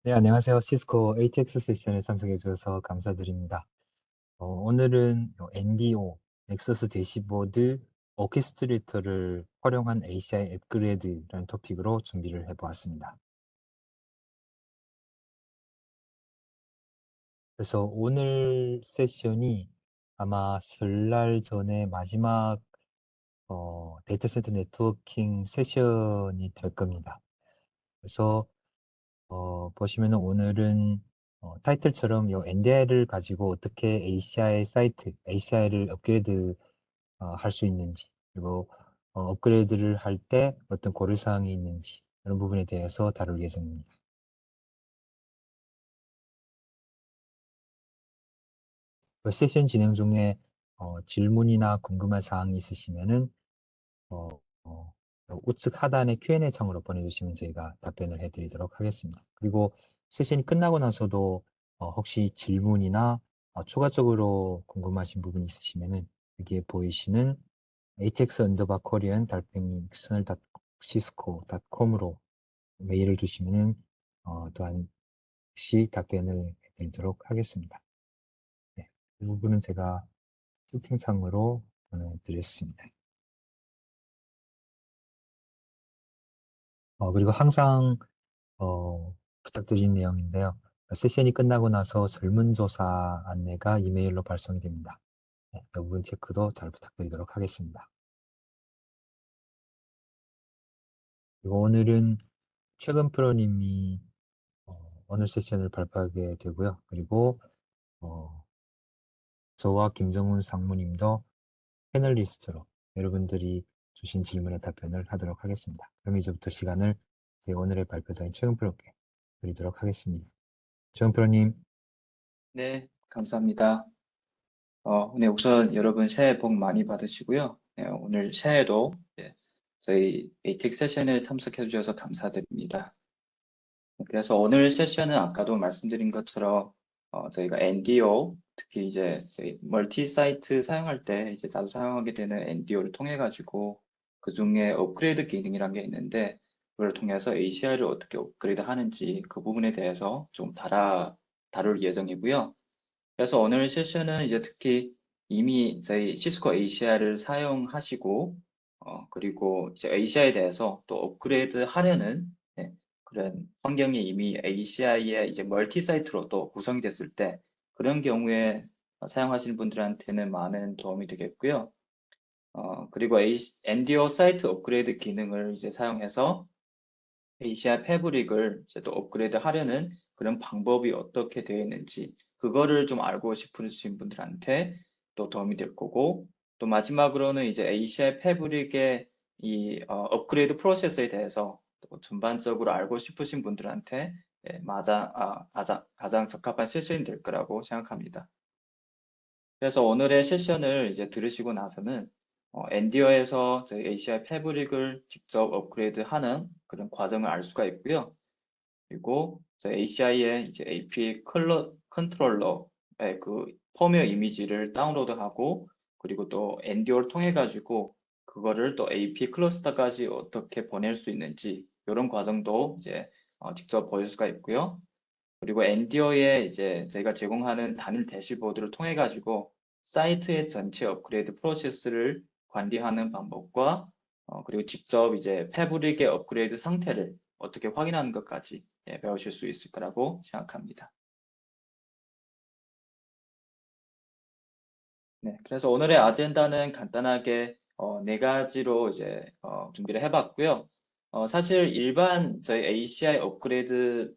네, 안녕하세요. 시스코 ATX 세션에 참석해 주셔서 감사드립니다. 오늘은 NDO, 넥서스 대시보드 오케스트레이터를 활용한 ACI 업그레이드라는 토픽으로 준비를 해보았습니다. 그래서 오늘 세션이 아마 설날 전에 마지막 데이터 센터 네트워킹 세션이 될 겁니다. 그래서 보시면은 오늘은 타이틀처럼 이 NDI를 가지고 어떻게 ACI 사이트, ACI를 업그레이드 할 수 있는지, 그리고 업그레이드를 할 때 어떤 고려사항이 있는지, 이런 부분에 대해서 다룰 예정입니다. 그 세션 진행 중에 질문이나 궁금한 사항이 있으시면은 어, 어, 우측 하단의 Q&A 창으로 보내주시면 저희가 답변을 해드리도록 하겠습니다. 그리고 세션이 끝나고 나서도 혹시 질문이나 추가적으로 궁금하신 부분이 있으시면은 여기에 보이시는 atx 언더바 코리안 달팽이 external.cisco.com으로 메일을 주시면은 또한 혹시 답변을 해드리도록 하겠습니다. 네, 이 부분은 제가 채팅창으로 보내드렸습니다. 그리고 항상 부탁드리는 내용인데요. 세션이 끝나고 나서 설문조사 안내가 이메일로 발송이 됩니다. 네, 이 부분 체크도 잘 부탁드리도록 하겠습니다. 그리고 오늘은 최근 프로님이 오늘 세션을 발표하게 되고요. 그리고 어, 저와 김정훈 상무님도 패널리스트로 여러분들이 주신 질문에 답변을 하도록 하겠습니다. 그럼 이제부터 시간을 제 오늘의 발표자인 최근 프로께 드리도록 하겠습니다. 최근 프로님. 네, 감사합니다. 네, 우선 여러분 새해 복 많이 받으시고요. 네, 오늘 새해도 저희 ATX 세션에 참석해 주셔서 감사드립니다. 그래서 오늘 세션은 아까도 말씀드린 것처럼 저희가 NDO, 특히 이제 저희 멀티 사이트 사용할 때 이제 자주 사용하게 되는 NDO를 통해 가지고 그 중에 업그레이드 기능이라는 게 있는데 그걸 통해서 ACI를 어떻게 업그레이드 하는지 그 부분에 대해서 좀 다룰 예정이고요. 그래서 오늘 세션은 이제 특히 이미 저희 시스코 ACI를 사용하시고, 그리고 이제 ACI에 대해서 또 업그레이드 하려는 그런 환경이 이미 ACI의 이제 멀티 사이트로 또 구성이 됐을 때 그런 경우에 사용하시는 분들한테는 많은 도움이 되겠고요. 그리고 엔디오 사이트 업그레이드 기능을 이제 사용해서 ACI 패브릭을 이제 또 업그레이드 하려는 그런 방법이 어떻게 되어 있는지 그거를 좀 알고 싶으신 분들한테 또 도움이 될 거고 또 마지막으로는 이제 ACI 패브릭의 이 업그레이드 프로세스에 대해서 또 전반적으로 알고 싶으신 분들한테 가장 적합한 세션이 될 거라고 생각합니다. 그래서 오늘의 세션을 이제 들으시고 나서는 엔디어에서 저희 ACI 패브릭을 직접 업그레이드하는 그런 과정을 알 수가 있고요. 그리고 ACI의 이제 AP 컨트롤러의 그 펌웨어 이미지를 다운로드하고 그리고 또 엔디어를 통해 가지고 그거를 또 AP 클러스터까지 어떻게 보낼 수 있는지 이런 과정도 이제 직접 보실 수가 있고요. 그리고 엔디어에 이제 저희가 제공하는 단일 대시보드를 통해 가지고 사이트의 전체 업그레이드 프로세스를 관리하는 방법과 그리고 직접 이제 패브릭의 업그레이드 상태를 어떻게 확인하는 것까지 배우실 수 있을 거라고 생각합니다. 네, 그래서 오늘의 아젠다는 간단하게 네 가지로 이제 준비를 해봤고요. 사실 일반 저희 ACI 업그레이드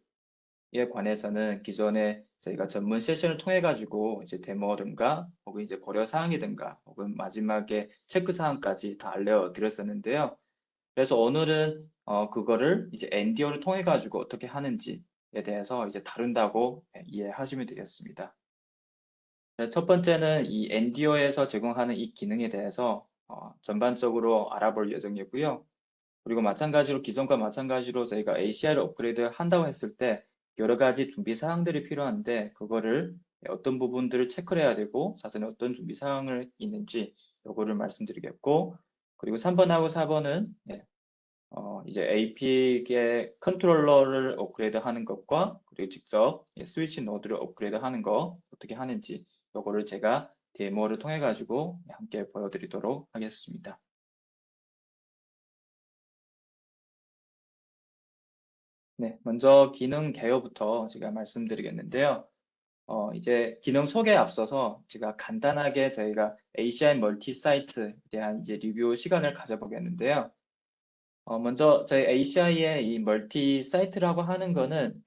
에 관해서는 기존에 저희가 전문 세션을 통해 가지고 이제 데모든가 혹은 이제 고려 사항이든가 혹은 마지막에 체크 사항까지 다 알려드렸었는데요. 그래서 오늘은 그거를 이제 엔디어를 통해 가지고 어떻게 하는지에 대해서 이제 다룬다고 이해하시면 되겠습니다. 첫 번째는 이 엔디어에서 제공하는 이 기능에 대해서 전반적으로 알아볼 예정이고요. 그리고 마찬가지로 기존과 마찬가지로 저희가 ACI를 업그레이드 한다고 했을 때 여러 가지 준비 사항들이 필요한데 그거를 어떤 부분들을 체크를 해야 되고 사전에 어떤 준비 사항을 있는지 요거를 말씀드리겠고 그리고 3번하고 4번은 이제 AP의 컨트롤러를 업그레이드 하는 것과 그리고 직접 스위치 노드를 업그레이드 하는 거 어떻게 하는지 요거를 제가 데모를 통해 가지고 함께 보여드리도록 하겠습니다. 네, 먼저 기능 개요부터 제가 말씀드리겠는데요. 이제 기능 소개에 앞서서 제가 간단하게 저희가 ACI 멀티 사이트에 대한 이제 리뷰 시간을 가져보겠는데요. 먼저 저희 ACI의 이 멀티 사이트라고 하는 거는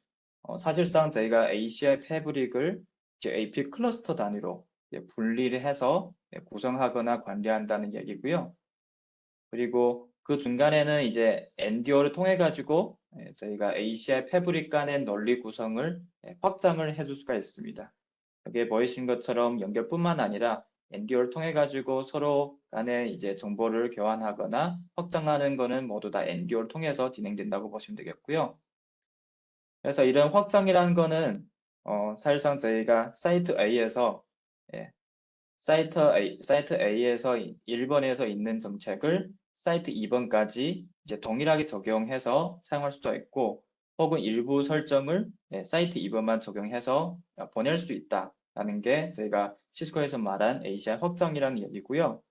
사실상 저희가 ACI 패브릭을 이제 AP 클러스터 단위로 이제 분리를 해서 구성하거나 관리한다는 얘기고요. 그리고 그 중간에는 이제 엔디오를 통해 가지고 저희가 ACI 패브릭 간의 논리 구성을 확장을 해줄 수가 있습니다. 여기에 보이신 것처럼 연결뿐만 아니라 엔디오를 통해 가지고 서로 간에 이제 정보를 교환하거나 확장하는 거는 모두 다 엔디오를 통해서 진행된다고 보시면 되겠고요. 그래서 이런 확장이라는 거는 사실상 저희가 사이트 A에서 사이트 A에서 1번에서 있는 정책을 사이트 2번까지 이제 동일하게 적용해서 사용할 수도 있고, 혹은 일부 설정을 사이트 2번만 적용해서 보낼 수 있다라는 게 저희가 시스코에서 말한 ACI 확장이라는 얘기고요.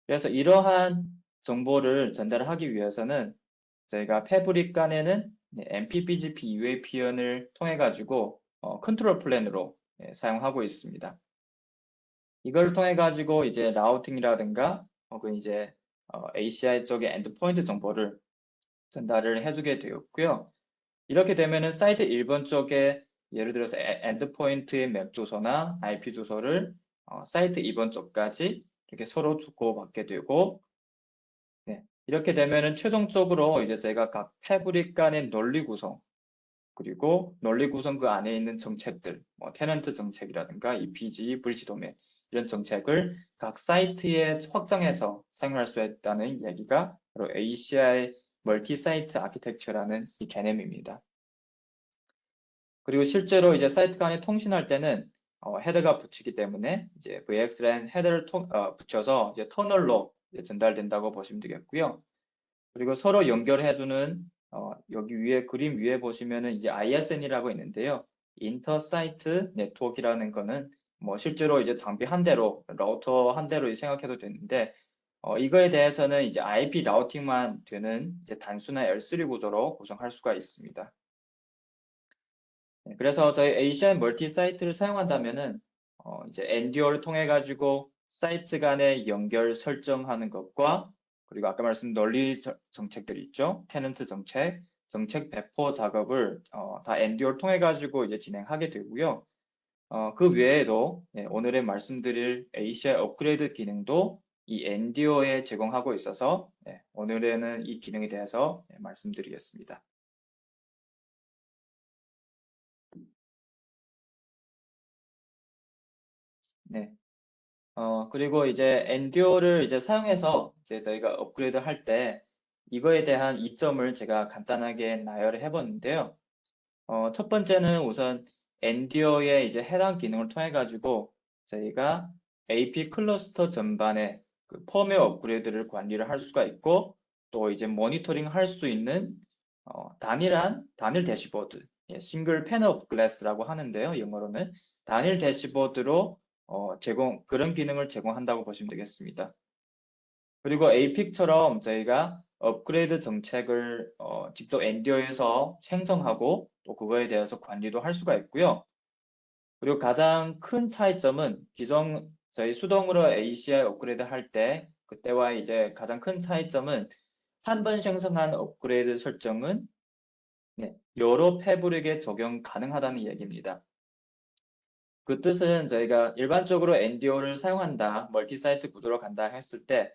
그래서 이러한 정보를 전달하기 위해서는 저희가 패브릭 간에는 MPBGP UAPN을 통해 가지고 컨트롤 플랜으로 사용하고 있습니다. 이걸 통해 가지고 이제 라우팅이라든가 혹은 이제 ACI 쪽의 엔드포인트 정보를 전달을 해주게 되었고요. 이렇게 되면은 사이트 1번 쪽에 예를 들어서 엔드포인트의 맥 주소나 IP 주소를 사이트 2번 쪽까지 이렇게 서로 주고받게 되고, 이렇게 되면은 최종적으로 이제 제가 각 패브릭 간의 논리 구성, 그리고 논리 구성 그 안에 있는 정책들, 뭐 테넌트 정책이라든가 EPG, 브리지 도메인 이런 정책을 각 사이트에 확장해서 사용할 수 있다는 얘기가 바로 ACI 멀티 사이트 아키텍처라는 이 개념입니다. 그리고 실제로 이제 사이트 간에 통신할 때는 헤더가 붙이기 때문에 이제 VXLAN 헤더를 붙여서 이제 터널로 이제 전달된다고 보시면 되겠고요. 그리고 서로 연결해주는 여기 위에 그림 위에 보시면은 이제 ISN이라고 있는데요. 인터사이트 네트워크라는 거는 뭐 실제로 이제 장비 한 대로 라우터 한 대로 생각해도 되는데 이거에 대해서는 이제 IP 라우팅만 되는 이제 단순한 L3 구조로 구성할 수가 있습니다. 그래서 저희 ACI 멀티 사이트를 사용한다면은 이제 엔듀어를 통해 가지고 사이트 간의 연결 설정하는 것과 그리고 아까 말씀 논리 정책들 있죠. 테넌트 정책, 정책 배포 작업을 다 엔듀어를 통해 가지고 이제 진행하게 되고요. 그 외에도 오늘의 말씀드릴 ACI 업그레이드 기능도 이 엔듀어에 제공하고 있어서 오늘에는 이 기능에 대해서 말씀드리겠습니다. 네. 그리고 이제 엔듀어를 이제 사용해서 이제 저희가 업그레이드 할 때 이거에 대한 이점을 제가 간단하게 나열을 해봤는데요. 첫 번째는 우선 엔듀어의 이제 해당 기능을 통해 가지고 저희가 AP 클러스터 전반의 그 펌웨어 업그레이드를 관리를 할 수가 있고, 또 이제 모니터링 할 수 있는 단일 대시보드, 싱글 패널 오브 글래스라고 하는데요. 영어로는 단일 대시보드로 그런 기능을 제공한다고 보시면 되겠습니다. 그리고 APIC처럼 저희가 업그레이드 정책을 직접 엔디어에서 생성하고 또 그거에 대해서 관리도 할 수가 있고요. 그리고 가장 큰 차이점은 기존 저희 수동으로 ACI 업그레이드 할 때 그때와 이제 가장 큰 차이점은 한 번 생성한 업그레이드 설정은 여러 패브릭에 적용 가능하다는 얘기입니다. 그 뜻은 저희가 일반적으로 엔디오를 사용한다, 멀티사이트 구도로 간다 했을 때,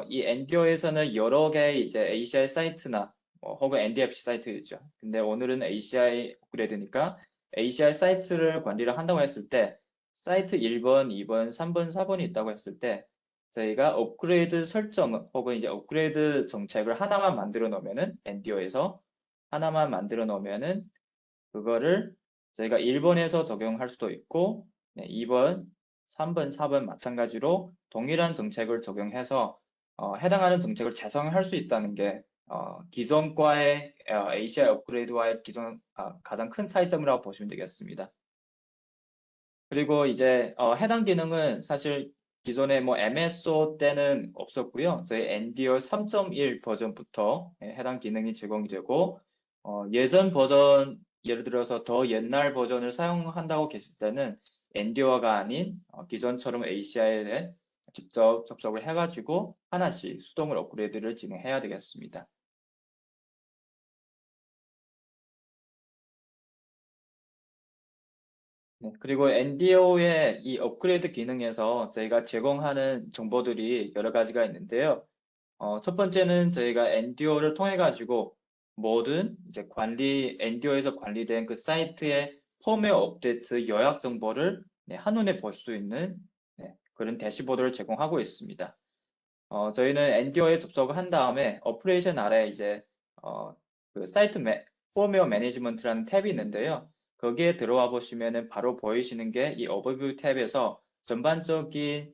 이 엔디오에서는 여러 개의 이제 ACI 사이트나 혹은 NDFC 사이트겠죠. 근데 오늘은 ACI 업그레이드니까 ACI 사이트를 관리를 한다고 했을 때, 사이트 1번, 2번, 3번, 4번이 있다고 했을 때, 저희가 업그레이드 설정 혹은 이제 업그레이드 정책을 하나만 만들어 놓으면은 엔디오에서 하나만 만들어 놓으면은 그거를 저희가 1번에서 적용할 수도 있고 2번, 3번, 4번 마찬가지로 동일한 정책을 적용해서 해당하는 정책을 재성할 수 있다는 게 기존과의 ACI 업그레이드와의 가장 큰 차이점이라고 보시면 되겠습니다. 그리고 이제 해당 기능은 사실 기존에 뭐 MSO 때는 없었고요. 저희 엔디어 3.1 버전부터 해당 기능이 제공이 되고 예전 버전 예를 들어서 더 옛날 버전을 사용한다고 계실 때는 엔디어가 아닌 기존처럼 ACI에 직접 접속을 해가지고 하나씩 수동으로 업그레이드를 진행해야 되겠습니다. 네, 그리고 엔디오의 이 업그레이드 기능에서 저희가 제공하는 정보들이 여러 가지가 있는데요. 첫 번째는 저희가 엔디오를 통해 가지고 모든 이제 엔디오에서 관리된 그 사이트의 펌웨어 업데이트 요약 정보를 한눈에 볼 수 있는 그런 대시보드를 제공하고 있습니다. 저희는 엔디오에 접속을 한 다음에 오퍼레이션 아래 이제 그 펌웨어 매니지먼트라는 탭이 있는데요. 거기에 들어와 보시면은 바로 보이시는 게 이 오버뷰 탭에서 전반적인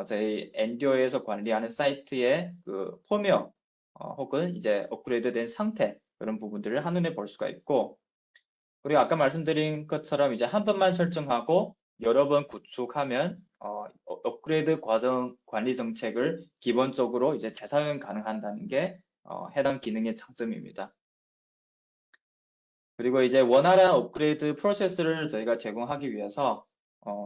저희 엔디오에서 관리하는 사이트의 그 펌웨어 혹은 이제 업그레이드된 상태 그런 부분들을 한눈에 볼 수가 있고 그리고 아까 말씀드린 것처럼 이제 한 번만 설정하고 여러 번 구축하면 업그레이드 과정 관리 정책을 기본적으로 이제 재사용 가능한다는 게 해당 기능의 장점입니다. 그리고 이제 원활한 업그레이드 프로세스를 저희가 제공하기 위해서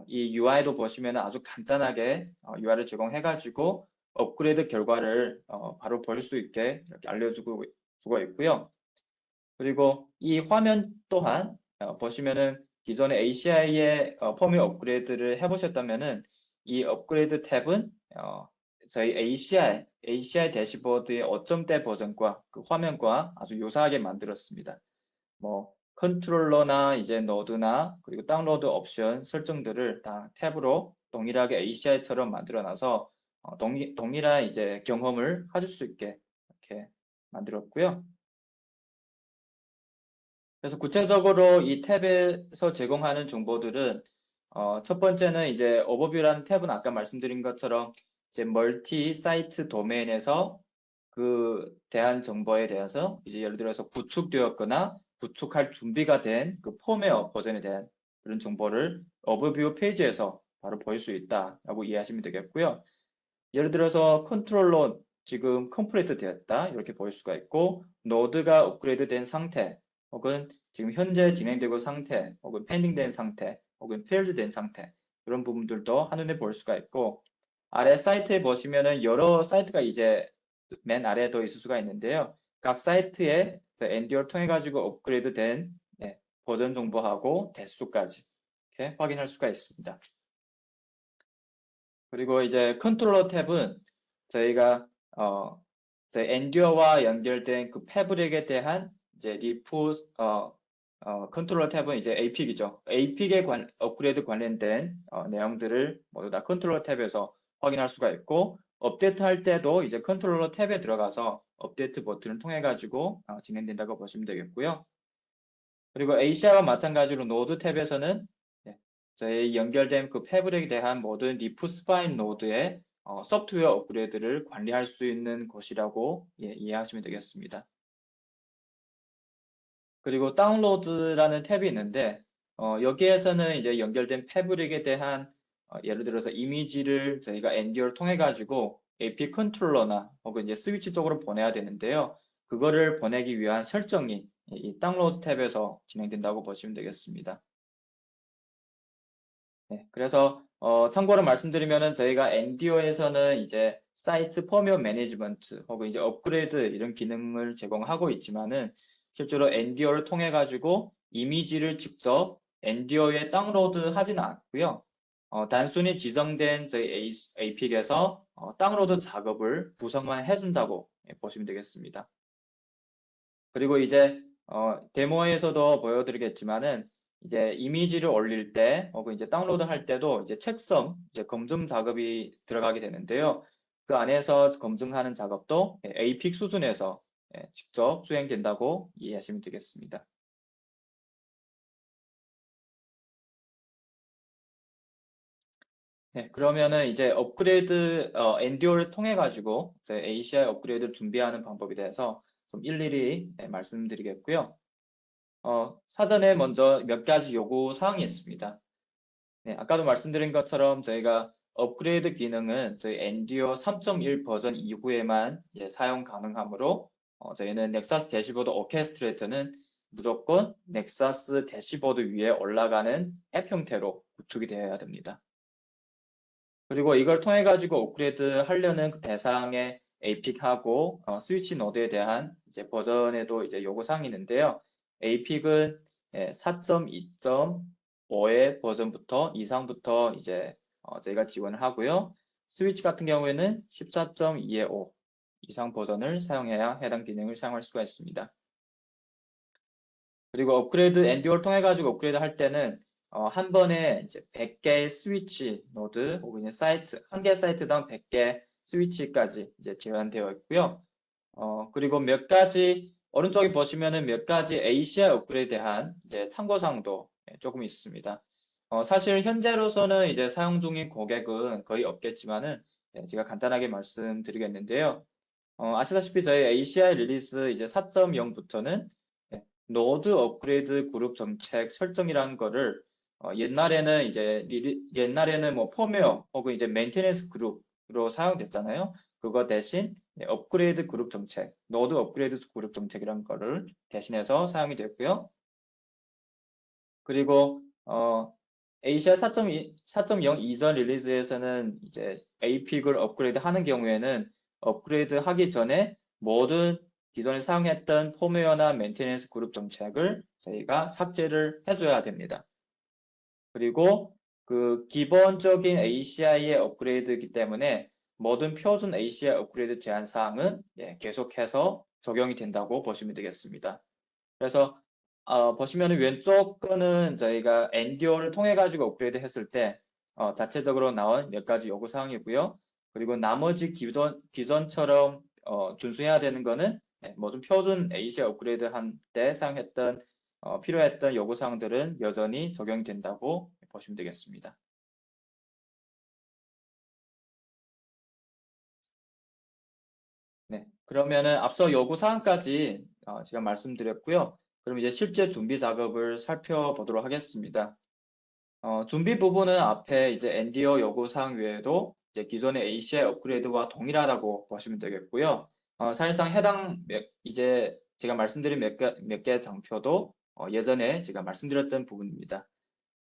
이 UI도 보시면 아주 간단하게 UI를 제공해가지고 업그레이드 결과를 바로 볼 수 있게 이렇게 알려주고 있고요. 그리고 이 화면 또한 보시면은 기존의 ACI의 펌웨어 업그레이드를 해보셨다면은 이 업그레이드 탭은 저희 ACI 대시보드의 5점대 버전과 그 화면과 아주 유사하게 만들었습니다. 뭐 컨트롤러나 이제 노드나 그리고 다운로드 옵션 설정들을 다 탭으로 동일하게 ACI처럼 만들어놔서 동일한 이제 경험을 가질 수 있게 이렇게 만들었고요. 그래서 구체적으로 이 탭에서 제공하는 정보들은 첫 번째는 이제 오버뷰라는 탭은 아까 말씀드린 것처럼 이제 멀티 사이트 도메인에서 그 대한 정보에 대해서 이제 예를 들어서 구축되었거나 구축할 준비가 된 그 펌웨어 버전에 대한 그런 정보를 오버뷰 페이지에서 바로 볼 수 있다라고 이해하시면 되겠고요. 예를 들어서 컨트롤러 지금 컴플리트 되었다 이렇게 볼 수가 있고 노드가 업그레이드 된 상태 혹은 지금 현재 진행되고 상태 혹은 펜딩된 상태 혹은 페일드 된 상태 이런 부분들도 한눈에 볼 수가 있고 아래 사이트에 보시면은 여러 사이트가 이제 맨 아래에도 있을 수가 있는데요. 각 사이트에 엔디어를 통해 가지고 업그레이드 된 버전 정보하고 대수까지 이렇게 확인할 수가 있습니다. 그리고 이제 컨트롤러 탭은 저희가 저희 엔듀어와 연결된 그 패브릭에 대한 이제 컨트롤러 탭은 이제 APIC이죠. APIC에 업그레이드 관련된 내용들을 모두 다 컨트롤러 탭에서 확인할 수가 있고 업데이트 할 때도 이제 컨트롤러 탭에 들어가서 업데이트 버튼을 통해 가지고 진행된다고 보시면 되겠고요. 그리고 ACI와 마찬가지로 노드 탭에서는 저희 연결된 그 패브릭에 대한 모든 리프 스파인 노드의 소프트웨어 업그레이드를 관리할 수 있는 곳이라고 이해하시면 되겠습니다. 그리고 다운로드라는 탭이 있는데 여기에서는 이제 연결된 패브릭에 대한 예를 들어서 이미지를 저희가 엔디어를 통해 가지고 AP 컨트롤러나 혹은 이제 스위치 쪽으로 보내야 되는데요. 그거를 보내기 위한 설정이 이 다운로드 탭에서 진행된다고 보시면 되겠습니다. 네, 그래서 참고로 말씀드리면은 저희가 엔디오에서는 이제 사이트 펌웨어 매니지먼트 혹은 이제 업그레이드 이런 기능을 제공하고 있지만은 실제로 엔디오를 통해 가지고 이미지를 직접 엔디오에 다운로드 하지는 않고요. 단순히 지정된 저희 APIC에서 다운로드 작업을 구성만 해준다고 보시면 되겠습니다. 그리고 이제 데모에서도 보여드리겠지만은 이제 이미지를 올릴 때 혹은 이제 다운로드 할 때도 이제 책성 이제 검증 작업이 들어가게 되는데요. 그 안에서 검증하는 작업도 APIC 수준에서 직접 수행된다고 이해하시면 되겠습니다. 네, 그러면은 이제 업그레이드 엔듀어를 통해 가지고 이제 ACI 업그레이드를 준비하는 방법에 대해서 좀 일일이 말씀드리겠고요. 사전에 먼저 몇 가지 요구 사항이 있습니다. 네, 아까도 말씀드린 것처럼 저희가 업그레이드 기능은 저희 엔듀어 3.1 버전 이후에만 사용 가능하므로 저희는 넥사스 대시보드 오케스트레이터는 무조건 넥사스 대시보드 위에 올라가는 앱 형태로 구축이 되어야 됩니다. 그리고 이걸 통해 가지고 업그레이드 하려는 그 대상의 APIC하고 스위치 노드에 대한 이제 버전에도 이제 요구 사항이 있는데요. APIC은 4.2.5의 버전부터 이상부터 이제 저희가 지원을 하고요. 스위치 같은 경우에는 14.2의 5 이상 버전을 사용해야 해당 기능을 사용할 수가 있습니다. 그리고 업그레이드 엔듀어를 통해 가지고 업그레이드 할 때는 한 번에 이제 100개의 스위치 노드 혹은 사이트 한 개 사이트당 100개 스위치까지 이제 제한되어 있고요. 그리고 몇 가지 오른쪽에 보시면은 몇 가지 ACI 업그레이드한 이제 참고사항도 조금 있습니다. 사실 현재로서는 이제 사용 중인 고객은 거의 없겠지만은 제가 간단하게 말씀드리겠는데요. 아시다시피 저희 ACI 릴리스 이제 4.0부터는 노드 업그레이드 그룹 정책 설정이라는 거를 옛날에는 이제 옛날에는 뭐 펌웨어 혹은 이제 메인테넌스 그룹으로 사용됐잖아요. 그거 대신 업그레이드 그룹 정책, 노드 업그레이드 그룹 정책이라는 거를 대신해서 사용이 됐고요. 그리고 ACI 4.0 이전 릴리즈에서는 이제 APIC을 업그레이드 하는 경우에는 업그레이드 하기 전에 모든 기존에 사용했던 펌웨어나 메인테넌스 그룹 정책을 저희가 삭제를 해줘야 됩니다. 그리고 그 기본적인 ACI의 업그레이드이기 때문에 모든 표준 ACI 업그레이드 제한 사항은 계속해서 적용이 된다고 보시면 되겠습니다. 그래서 보시면 왼쪽 거는 저희가 엔듀어를 통해 가지고 업그레이드 했을 때 자체적으로 나온 몇 가지 요구 사항이고요. 그리고 나머지 기존처럼 준수해야 되는 거는 모든 표준 ACI 업그레이드 한 때 사용했던 필요했던 요구 사항들은 여전히 적용이 된다고 보시면 되겠습니다. 네, 그러면은 앞서 요구 사항까지 제가 말씀드렸고요. 그럼 이제 실제 준비 작업을 살펴보도록 하겠습니다. 준비 부분은 앞에 이제 엔디어 요구 사항 외에도 이제 기존의 ACI 업그레이드와 동일하다고 보시면 되겠고요. 사실상 해당 이제 제가 말씀드린 몇 개 장표도 예전에 제가 말씀드렸던 부분입니다.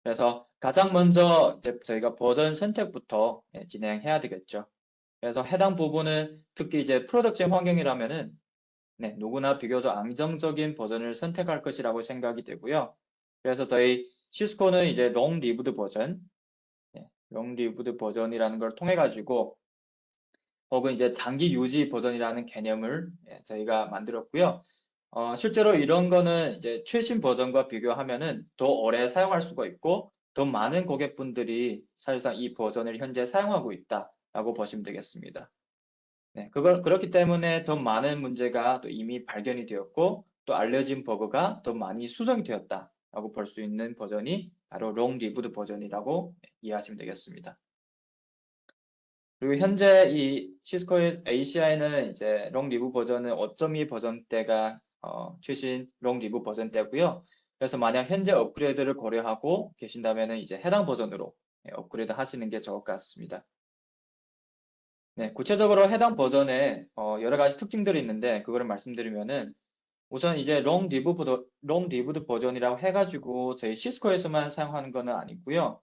그래서 가장 먼저 이제 저희가 버전 선택부터 진행해야 되겠죠. 그래서 해당 부분은 특히 이제 프로덕션 환경이라면은 누구나 비교적 안정적인 버전을 선택할 것이라고 생각이 되고요. 그래서 저희 시스코는 이제 롱 리브드 버전, 롱 리브드 버전이라는 걸 통해 가지고 혹은 이제 장기 유지 버전이라는 개념을 저희가 만들었고요. 실제로 이런 거는 이제 최신 버전과 비교하면은 더 오래 사용할 수가 있고 더 많은 고객분들이 사실상 이 버전을 현재 사용하고 있다라고 보시면 되겠습니다. 그렇기 때문에 더 많은 문제가 또 이미 발견이 되었고 또 알려진 버그가 더 많이 수정이 되었다라고 볼 수 있는 버전이 바로 롱 리브드 버전이라고 이해하시면 되겠습니다. 그리고 현재 이 시스코의 ACI는 이제 롱 리브 버전은 5.2 버전대가 최신 롱 리브 버전대고요. 그래서 만약 현재 업그레이드를 고려하고 계신다면은 이제 해당 버전으로 업그레이드 하시는 게 좋을 것 같습니다. 네, 구체적으로 해당 버전에 여러 가지 특징들이 있는데 그거를 말씀드리면은 우선 이제 롱 리브드 버전이라고 해가지고 저희 시스코에서만 사용하는 것은 아니고요.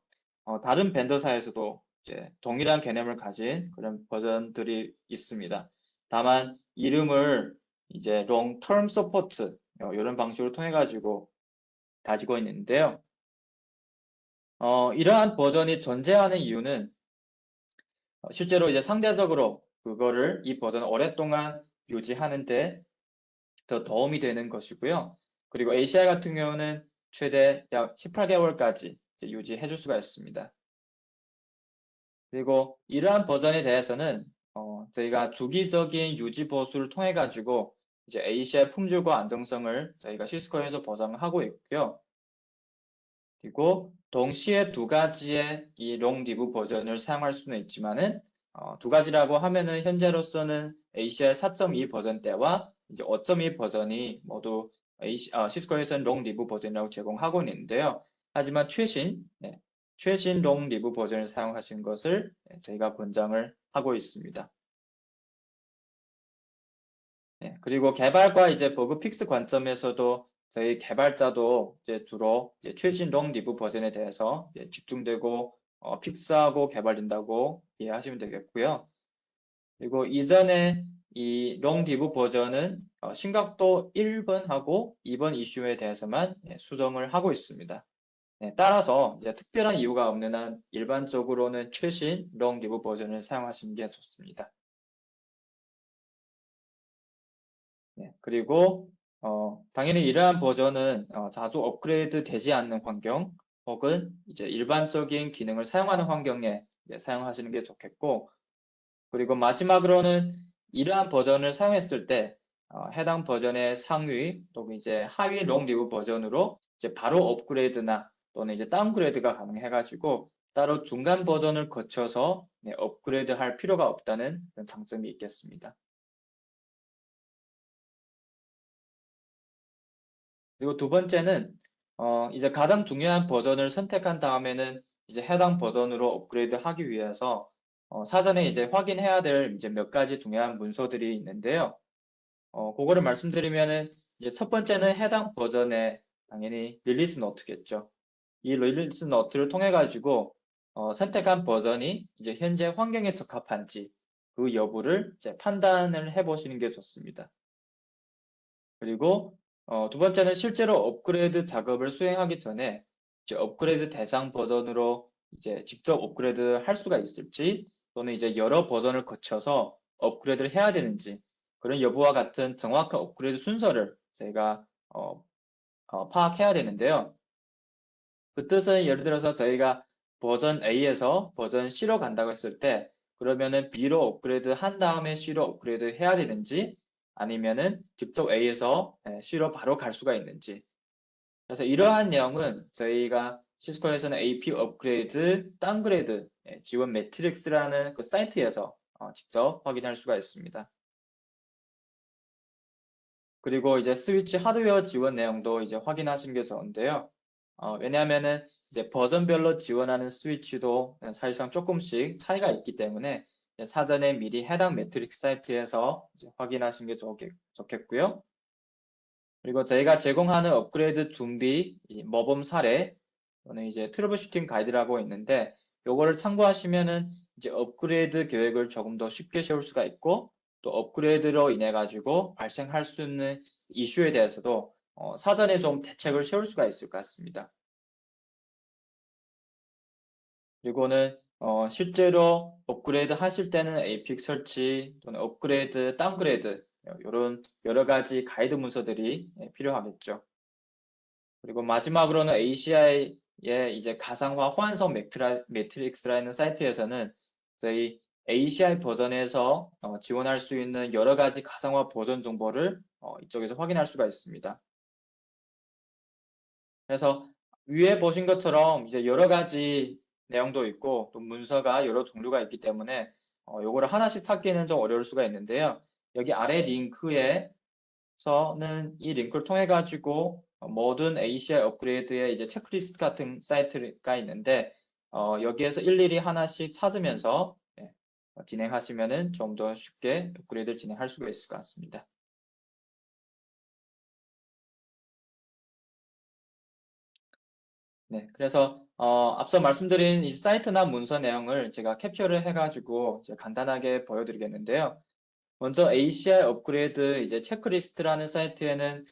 다른 벤더사에서도 이제 동일한 개념을 가진 그런 버전들이 있습니다. 다만 이름을 이제 long term support 이런 방식으로 통해 가지고 가지고 있는데요. 이러한 버전이 존재하는 이유는 실제로 이제 상대적으로 그거를 이 버전을 오랫동안 유지하는데 더 도움이 되는 것이고요. 그리고 ACI 같은 경우는 최대 약 18개월까지 유지해 줄 수가 있습니다. 그리고 이러한 버전에 대해서는 저희가 주기적인 유지 보수를 통해 가지고 이제 ACI 품질과 안정성을 저희가 시스코에서 보장하고 있고요. 그리고 동시에 두 가지의 이 롱 리브 버전을 사용할 수는 있지만은 두 가지라고 하면은 현재로서는 ACI 4.2 버전대와 이제 5.2 버전이 모두 시스코에서는 롱 리브 버전이라고 제공하고 있는데요. 하지만 최신 롱 리브 버전을 사용하신 것을 저희가 권장을 하고 있습니다. 그리고 개발과 이제 버그 픽스 관점에서도 저희 개발자도 이제 주로 이제 최신 롱 리브 버전에 대해서 집중되고 픽스하고 개발된다고 이해하시면 되겠고요. 그리고 이전에 이 롱 리브 버전은 심각도 1번하고 2번 이슈에 대해서만 수정을 하고 있습니다. 따라서 이제 특별한 이유가 없는 한 일반적으로는 최신 롱 리브 버전을 사용하시는 게 좋습니다. 그리고 당연히 이러한 버전은 자주 업그레이드 되지 않는 환경 혹은 이제 일반적인 기능을 사용하는 환경에 사용하시는 게 좋겠고, 그리고 마지막으로는 이러한 버전을 사용했을 때 해당 버전의 상위 또는 이제 하위 롱 리브 버전으로 이제 바로 업그레이드나 또는 이제 다운그레이드가 가능해가지고 따로 중간 버전을 거쳐서 업그레이드 할 필요가 없다는 그런 장점이 있겠습니다. 그리고 두 번째는 이제 가장 중요한 버전을 선택한 다음에는 이제 해당 버전으로 업그레이드 하기 위해서 사전에 이제 확인해야 될 이제 몇 가지 중요한 문서들이 있는데요. 그거를 말씀드리면은 이제 첫 번째는 해당 버전의 당연히 릴리스 노트겠죠. 이 릴리스 노트를 통해 가지고 선택한 버전이 이제 현재 환경에 적합한지 그 여부를 이제 판단을 해 보시는 게 좋습니다. 그리고 두 번째는 실제로 업그레이드 작업을 수행하기 전에 이제 업그레이드 대상 버전으로 이제 직접 업그레이드 할 수가 있을지 또는 이제 여러 버전을 거쳐서 업그레이드를 해야 되는지 그런 여부와 같은 정확한 업그레이드 순서를 저희가 파악해야 되는데요. 그 뜻은 예를 들어서 저희가 버전 A에서 버전 C로 간다고 했을 때 그러면은 B로 업그레이드 한 다음에 C로 업그레이드 해야 되는지 아니면은 직접 A에서 C로 바로 갈 수가 있는지. 그래서 이러한 내용은 저희가 시스코에서는 AP 업그레이드, 다운그레이드 지원 매트릭스라는 그 사이트에서 직접 확인할 수가 있습니다. 그리고 이제 스위치 하드웨어 지원 내용도 이제 확인하시는 게 좋은데요. 왜냐하면은 이제 버전별로 지원하는 스위치도 사실상 조금씩 차이가 있기 때문에 사전에 미리 해당 매트릭스 사이트에서 이제 확인하시는 게 좋겠고요. 그리고 저희가 제공하는 업그레이드 준비, 모범 사례 또는 이제 트러블 슈팅 가이드라고 있는데 요거를 참고하시면은 이제 업그레이드 계획을 조금 더 쉽게 세울 수가 있고 또 업그레이드로 인해 가지고 발생할 수 있는 이슈에 대해서도 사전에 좀 대책을 세울 수가 있을 것 같습니다. 그리고는 실제로 업그레이드 하실 때는 에이픽 설치 또는 업그레이드, 다운그레이드 이런 여러 가지 가이드 문서들이 필요하겠죠. 그리고 마지막으로는 ACI의 이제 가상화 호환성 매트릭스라는 사이트에서는 저희 ACI 버전에서 지원할 수 있는 여러 가지 가상화 버전 정보를 이쪽에서 확인할 수가 있습니다. 그래서 위에 보신 것처럼 이제 여러 가지 내용도 있고 또 문서가 여러 종류가 있기 때문에 요거를 하나씩 찾기는 좀 어려울 수가 있는데요. 여기 아래 링크에서는 이 링크를 통해 가지고 모든 ACI 업그레이드의 이제 체크리스트 같은 사이트가 있는데 여기에서 일일이 하나씩 찾으면서 진행하시면은 좀 더 쉽게 업그레이드를 진행할 수가 있을 것 같습니다. 네, 그래서 앞서 말씀드린 이 사이트나 문서 내용을 제가 캡처를 해가지고 이제 간단하게 보여드리겠는데요. 먼저 ACI 업그레이드 이제 체크리스트라는 사이트에는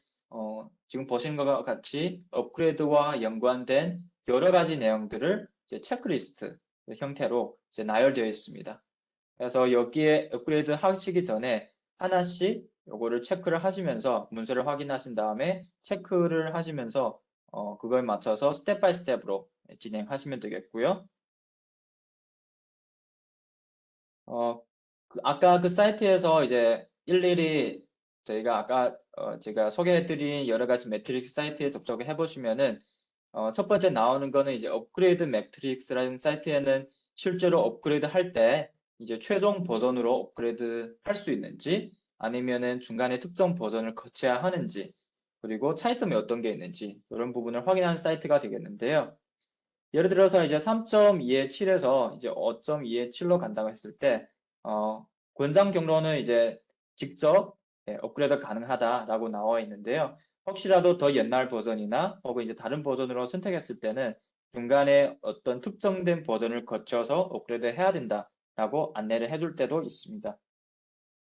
지금 보시는 것과 같이 업그레이드와 연관된 여러 가지 내용들을 이제 체크리스트 형태로 이제 나열되어 있습니다. 그래서 여기에 업그레이드 하시기 전에 하나씩 요거를 체크를 하시면서 문서를 확인하신 다음에 체크를 하시면서 그거에 맞춰서 스텝 바이 스텝으로 진행하시면 되겠고요. 아까 그 사이트에서 이제 일일이 저희가 아까 제가 소개해드린 여러 가지 매트릭스 사이트에 접속을 해보시면은 첫 번째 나오는 거는 이제 업그레이드 매트릭스라는 사이트에는 실제로 업그레이드 할 때 이제 최종 버전으로 업그레이드 할 수 있는지 아니면은 중간에 특정 버전을 거쳐야 하는지, 그리고 차이점이 어떤 게 있는지 이런 부분을 확인하는 사이트가 되겠는데요. 예를 들어서 이제 3.2의 7에서 이제 5.2의 7로 간다고 했을 때, 권장 경로는 이제 직접 업그레이드 가능하다라고 나와 있는데요. 혹시라도 더 옛날 버전이나 혹은 이제 다른 버전으로 선택했을 때는 중간에 어떤 특정된 버전을 거쳐서 업그레이드 해야 된다라고 안내를 해둘 때도 있습니다.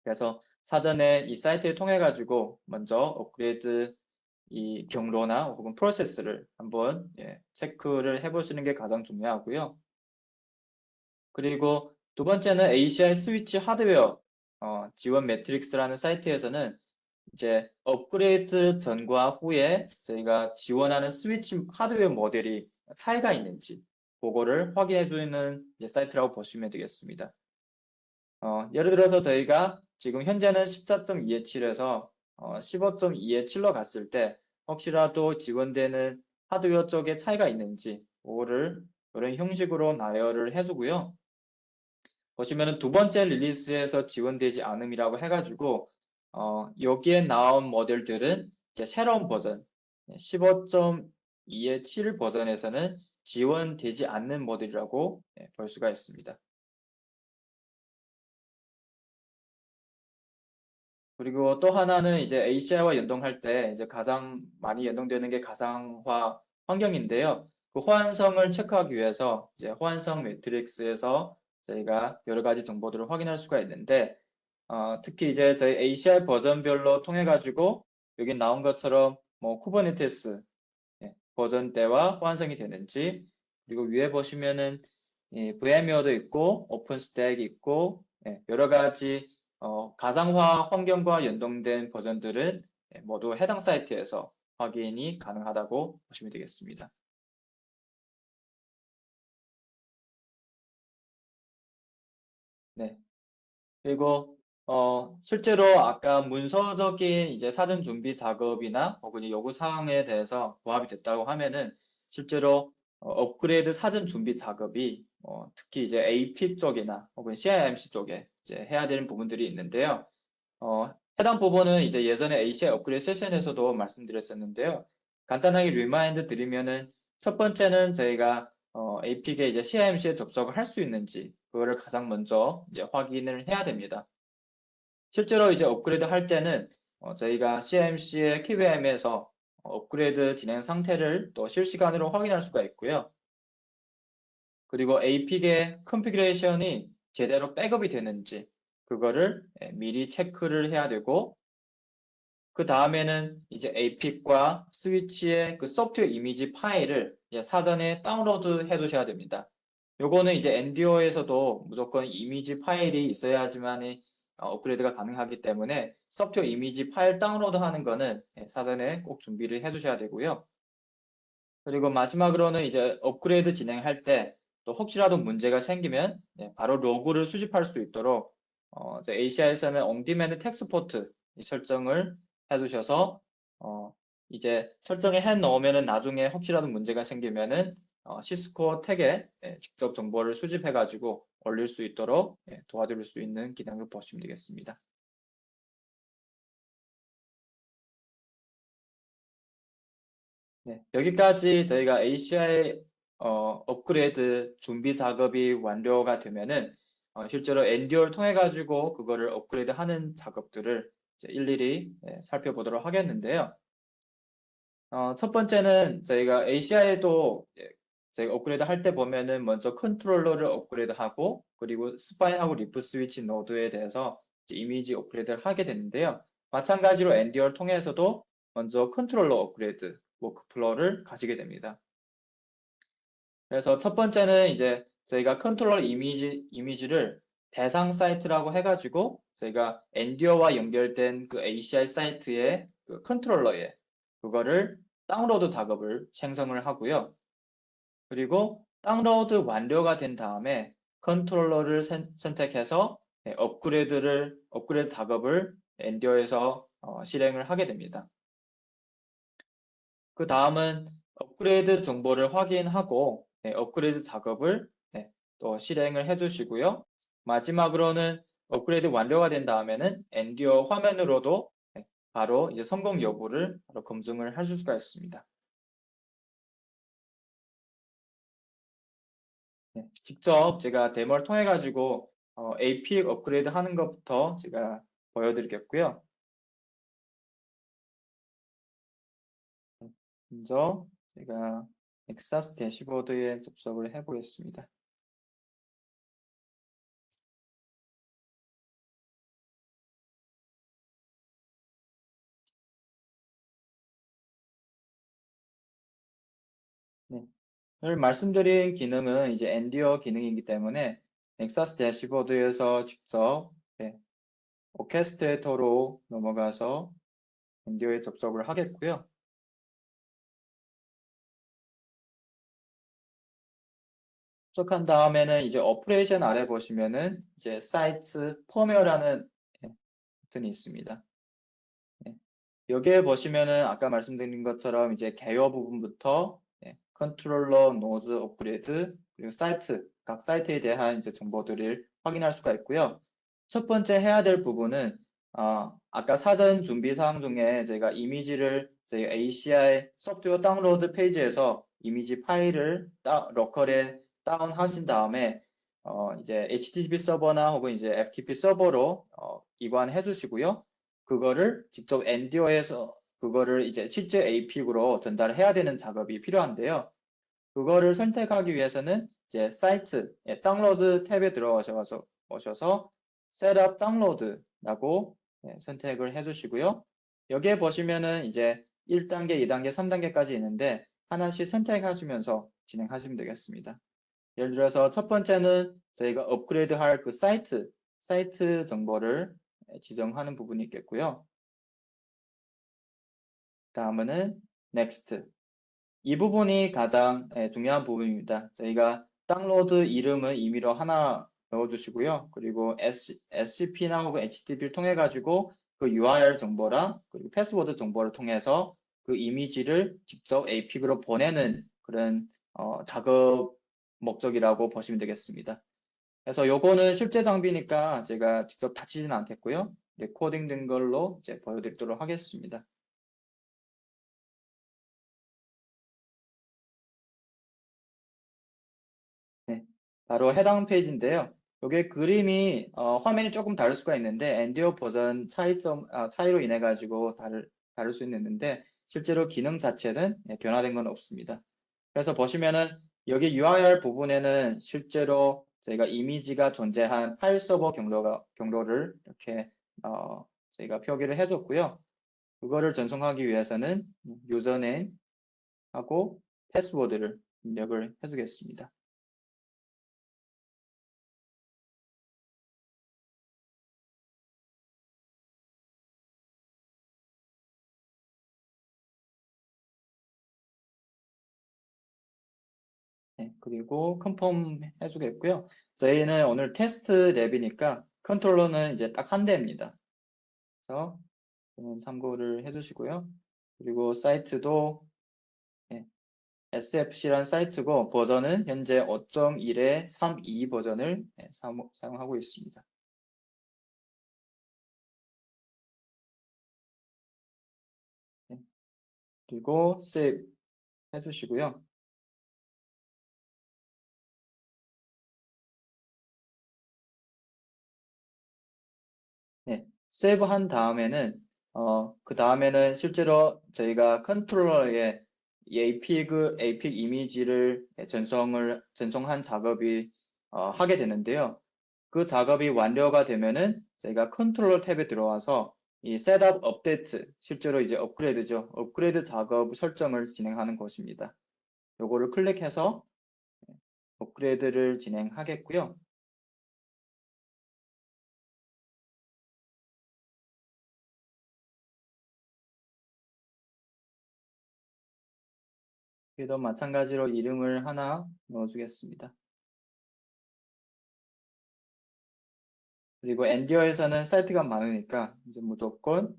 그래서 사전에 이 사이트를 통해 가지고 먼저 업그레이드 이 경로나 혹은 프로세스를 한번 체크를 해보시는 게 가장 중요하고요. 그리고 두 번째는 ACI 스위치 하드웨어 지원 매트릭스라는 사이트에서는 이제 업그레이드 전과 후에 저희가 지원하는 스위치 하드웨어 모델이 차이가 있는지 그거를 확인해 주는 사이트라고 보시면 되겠습니다. 예를 들어서 저희가 지금 현재는 14.2의 7에서 15.2의 7로 갔을 때 혹시라도 지원되는 하드웨어 쪽에 차이가 있는지 그거를 이런 형식으로 나열을 해주고요. 보시면은 두 번째 릴리스에서 지원되지 않음이라고 해가지고 여기에 나온 모델들은 이제 새로운 버전 15.2의 7 버전에서는 지원되지 않는 모델이라고 볼 수가 있습니다. 그리고 또 하나는 이제 ACI와 연동할 때 이제 가장 많이 연동되는 게 가상화 환경인데요. 그 호환성을 체크하기 위해서 이제 호환성 매트릭스에서 저희가 여러 가지 정보들을 확인할 수가 있는데, 특히 이제 저희 ACI 버전별로 통해 가지고 여기 나온 것처럼 뭐 쿠버네티스 버전대와 호환성이 되는지, 그리고 위에 보시면은 VMware도 있고 오픈스택이 있고 여러 가지 가상화 환경과 연동된 버전들은 모두 해당 사이트에서 확인이 가능하다고 보시면 되겠습니다. 네. 그리고 실제로 아까 문서적인 이제 사전 준비 작업이나 혹은 요구 사항에 대해서 부합이 됐다고 하면은 실제로 업그레이드 사전 준비 작업이 특히 이제 AP 쪽이나 혹은 CIMC 쪽에 이제 해야 되는 부분들이 있는데요. 해당 부분은 이제 예전에 ACI 업그레이드 세션에서도 말씀드렸었는데요. 간단하게 리마인드 드리면은 첫 번째는 저희가 APK 이제 CIMC에 접속을 할 수 있는지 그거를 가장 먼저 이제 확인을 해야 됩니다. 실제로 이제 업그레이드 할 때는 저희가 CIMC의 KVM에서 업그레이드 진행 상태를 또 실시간으로 확인할 수가 있고요. 그리고 APK 컨피그레이션이 제대로 백업이 되는지 그거를 미리 체크를 해야 되고, 그 다음에는 이제 API과 스위치의 그 소프트웨어 이미지 파일을 사전에 다운로드 해 두셔야 됩니다. 요거는 이제 엔듀어에서도 무조건 이미지 파일이 있어야지만 업그레이드가 가능하기 때문에 소프트웨어 이미지 파일 다운로드 하는 거는 사전에 꼭 준비를 해 두셔야 되고요. 그리고 마지막으로는 이제 업그레이드 진행할 때 또 혹시라도 문제가 생기면 바로 로그를 수집할 수 있도록 ACI에서는 온디맨드 텍스포트 설정을 해두셔서 이제 설정을 해 놓으면은 나중에 혹시라도 문제가 생기면은 시스코 텍에 직접 정보를 수집해 가지고 올릴 수 있도록 도와드릴 수 있는 기능을 보시면 되겠습니다. 네, 여기까지 저희가 ACI 업그레이드 준비 작업이 완료가 되면은 실제로 엔듀어를 통해 가지고 그거를 업그레이드 하는 작업들을 이제 일일이 살펴보도록 하겠는데요. 첫 번째는 저희가 ACI에도 저희가 업그레이드 할 때 보면은 먼저 컨트롤러를 업그레이드 하고 그리고 스파인하고 리프 스위치 노드에 대해서 이제 이미지 업그레이드를 하게 되는데요. 마찬가지로 엔듀어를 통해서도 먼저 컨트롤러 업그레이드 워크플로우를 가지게 됩니다. 그래서 첫 번째는 이제 저희가 컨트롤러 이미지를 대상 사이트라고 해가지고 저희가 엔듀어와 연결된 그 ACI 사이트의 그 컨트롤러에 그거를 다운로드 작업을 생성을 하고요. 그리고 다운로드 완료가 된 다음에 컨트롤러를 선택해서 업그레이드 작업을 엔듀어에서 실행을 하게 됩니다. 그 다음은 업그레이드 정보를 확인하고 업그레이드 작업을 또 실행을 해 주시고요. 마지막으로는 업그레이드 완료가 된 다음에는 엔듀어 화면으로도 바로 이제 성공 여부를 바로 검증을 하실 수가 있습니다. 네, 직접 제가 데모를 통해 가지고 AP 업그레이드 하는 것부터 제가 보여드리겠고요. 먼저 제가 넥사스 대시보드에 접속을 해 보겠습니다. 네. 오늘 말씀드린 기능은 이제 엔듀어 기능이기 때문에 넥사스 대시보드에서 직접 오케스트레이터로 넘어가서 엔듀어에 접속을 하겠고요. 접속한 다음에는 이제 오퍼레이션 아래 보시면은 이제 사이트 포메어라는 버튼이 있습니다. 여기에 보시면은 아까 말씀드린 것처럼 이제 개요 부분부터 컨트롤러 노드 업그레이드 그리고 사이트 각 사이트에 대한 이제 정보들을 확인할 수가 있고요. 첫 번째 해야 될 부분은 아까 사전 준비 사항 중에 제가 이미지를 저희 ACI 소프트웨어 다운로드 페이지에서 이미지 파일을 로컬에 다운하신 다음에 이제 HTTP 서버나 혹은 이제 FTP 서버로 이관해 주시고요. 그거를 직접 엔듀어에서 그거를 이제 실제 API로 전달해야 되는 작업이 필요한데요. 그거를 선택하기 위해서는 이제 사이트 다운로드 탭에 들어오셔서 셋업 다운로드라고 선택을 해주시고요. 여기에 보시면은 이제 1단계, 2단계, 3단계까지 있는데 하나씩 선택하시면서 진행하시면 되겠습니다. 예를 들어서 첫 번째는 저희가 업그레이드 할 그 사이트 정보를 지정하는 부분이 있겠고요. 다음은 next. 이 부분이 가장 중요한 부분입니다. 저희가 다운로드 이름을 임의로 하나 넣어주시고요. 그리고 SCP나 혹은 HTTP를 통해 가지고 그 URL 정보랑 그리고 패스워드 정보를 통해서 그 이미지를 직접 API로 보내는 그런 작업 목적이라고 보시면 되겠습니다. 그래서 요거는 실제 장비니까 제가 직접 다치지는 않겠고요. 레코딩 된 걸로 이제 보여드리도록 하겠습니다. 네, 바로 해당 페이지인데요. 이게 그림이 화면이 조금 다를 수가 있는데 엔듀어 버전 차이로 인해 가지고 다를 수 있는데 실제로 기능 자체는 변화된 건 없습니다. 그래서 보시면은 여기 URL 부분에는 실제로 저희가 이미지가 존재한 파일 서버 경로를 이렇게 저희가 표기를 해줬고요. 그거를 전송하기 위해서는 유저네임하고 패스워드를 입력을 해주겠습니다. 네, 그리고 컨펌 해주겠고요. 저희는 오늘 테스트 랩이니까 컨트롤러는 이제 딱 한 대입니다. 그래서 참고를 해주시고요. 그리고 사이트도 SFC라는 사이트고 버전은 현재 5.1의 3.2 버전을 사용하고 있습니다. 네, 그리고 세이브 해주시고요. 네, 세이브 한 다음에는 그 다음에는 실제로 저희가 컨트롤러에 이 API 이미지를 전송한 작업이 하게 되는데요. 그 작업이 완료가 되면은 저희가 컨트롤러 탭에 들어와서 이 셋업 업데이트, 실제로 이제 업그레이드죠. 업그레이드 작업 설정을 진행하는 것입니다. 요거를 클릭해서 업그레이드를 진행하겠고요. 여기도 마찬가지로 이름을 하나 넣어주겠습니다. 그리고 엔디어에서는 사이트가 많으니까 이제 무조건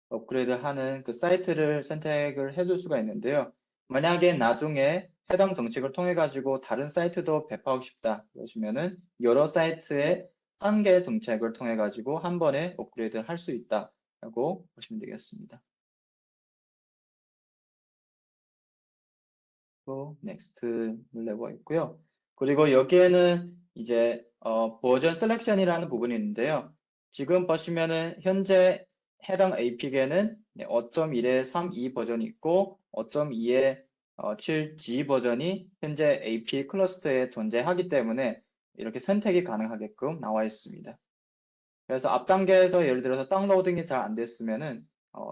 업그레이드 하는 그 사이트를 선택을 해줄 수가 있는데요. 만약에 나중에 해당 정책을 통해 가지고 다른 사이트도 배포하고 싶다 그러시면은 여러 사이트에 한 개 정책을 통해 가지고 한 번에 업그레이드 할 수 있다라고 보시면 되겠습니다. 또 넥스트 누르고 있고요. 그리고 여기에는 이제 버전 셀렉션이라는 부분이 있는데요. 지금 보시면은 현재 해당 APK는 5.1에 3.2 버전이 있고 5.2에 7G 버전이 현재 AP 클러스터에 존재하기 때문에 이렇게 선택이 가능하게끔 나와 있습니다. 그래서 앞 단계에서 예를 들어서 다운로딩이 잘 안 됐으면은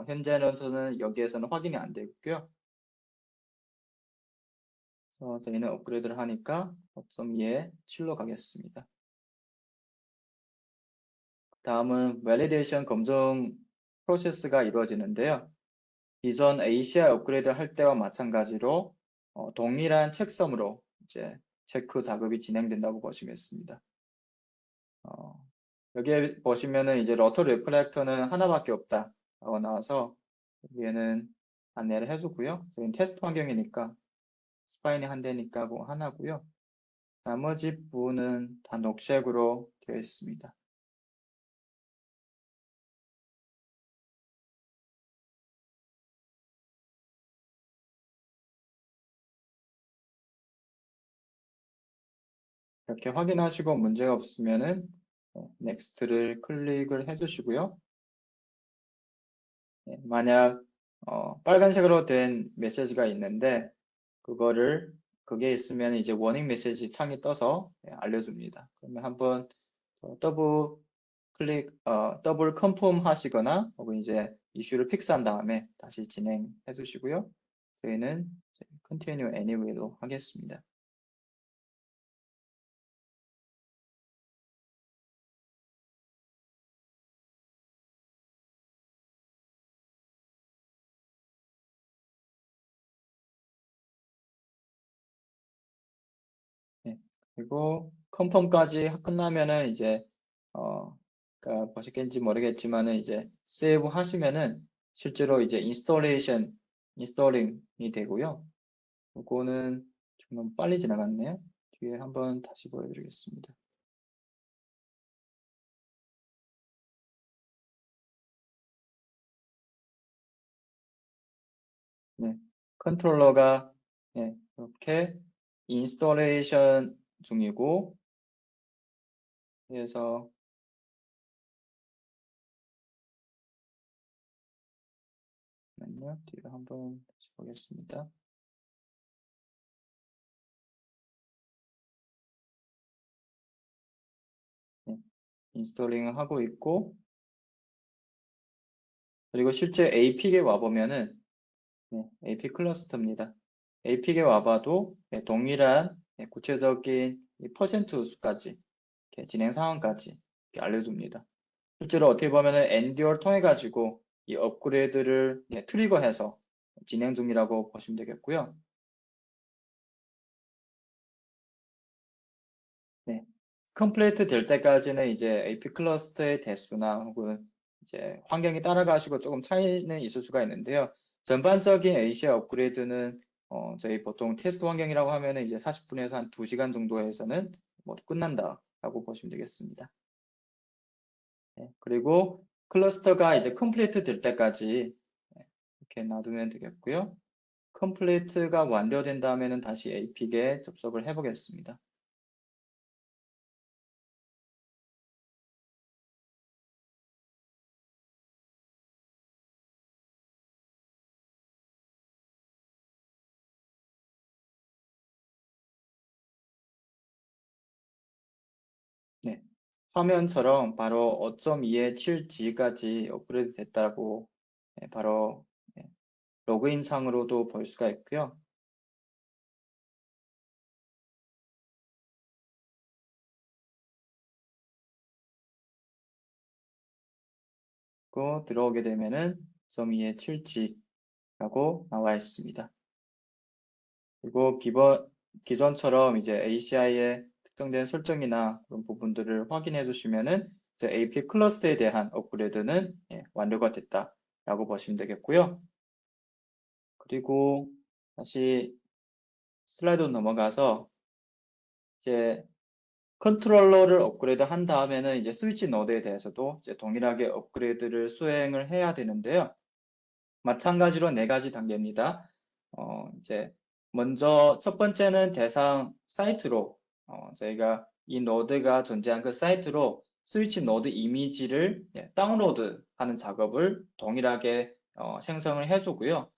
현재로서는 여기에서는 확인이 안 되고요. 그래서 저희는 업그레이드를 하니까 5.2에 7로 가겠습니다. 다음은 밸리데이션 검증 프로세스가 이루어지는데요. 이전 ACI 업그레이드 할 때와 마찬가지로 동일한 책섬으로 이제 체크 작업이 진행된다고 보시겠습니다. 여기에 보시면은 이제 러터 리플렉터는 하나밖에 없다라고 나와서 여기에는 안내를 해주고요. 저희는 테스트 환경이니까 스파인이 한 대니까 뭐 하나고요. 나머지 부분은 다 녹색으로 되어 있습니다. 이렇게 확인하시고 문제가 없으면은 넥스트를 클릭을 해주시고요. 만약 빨간색으로 된 메시지가 있는데 그게 있으면 이제 워닝 메시지 창이 떠서 알려줍니다. 그러면 한번 더블 컨펌 하시거나 혹은 이제 이슈를 픽스한 다음에 다시 진행해 주시고요. 저희는 Continue Anyway로 하겠습니다. 네, 그리고 컨펌까지 끝나면은 이제 그러니까 보셨겠는지 모르겠지만은 이제 세이브 하시면은 실제로 이제 인스톨링이 되고요. 이거는 좀 빨리 지나갔네요. 뒤에 한번 다시 보여드리겠습니다. 네, 컨트롤러가 이렇게 인스톨레이션 중이고 그래서 잠깐만요. 뒤로 한번 다시 보겠습니다. 네, 인스톨링을 하고 있고 그리고 실제 APK에 와보면은 AP 클러스터입니다. APK에 와봐도 동일한 구체적인 퍼센트 수까지 진행 상황까지 알려줍니다. 실제로 어떻게 보면은 엔듀어를 통해 가지고 이 업그레이드를 트리거해서 진행 중이라고 보시면 되겠고요. 네, 컴플레이트 될 때까지는 이제 AP 클러스터의 대수나 혹은 이제 환경이 따라가시고 조금 차이는 있을 수가 있는데요. 전반적인 ACI 업그레이드는 저희 보통 테스트 환경이라고 하면은 이제 40분에서 한 2시간 정도에서는 모두 끝난다라고 보시면 되겠습니다. 네, 그리고 클러스터가 이제 컴플리트 될 때까지 이렇게 놔두면 되겠고요. 컴플리트가 완료된 다음에는 다시 APK에 접속을 해보겠습니다. 네, 화면처럼 바로 5.2에 7G까지 업그레이드 됐다고 바로 로그인 상으로도 볼 수가 있고요. 그 들어오게 되면은 5.2에 7G라고 나와 있습니다. 그리고 기존처럼 이제 ACI의 특정된 설정이나 그런 부분들을 확인해 주시면은 이제 AP 클러스터에 대한 업그레이드는 완료가 됐다라고 보시면 되겠고요. 그리고 다시 슬라이드 넘어가서 이제 컨트롤러를 업그레이드 한 다음에는 이제 스위치 노드에 대해서도 이제 동일하게 업그레이드를 수행을 해야 되는데요. 마찬가지로 네 가지 단계입니다. 이제 먼저 첫 번째는 대상 사이트로 저희가 이 노드가 존재한 그 사이트로 스위치 노드 이미지를 다운로드하는 작업을 동일하게 생성을 해주고요.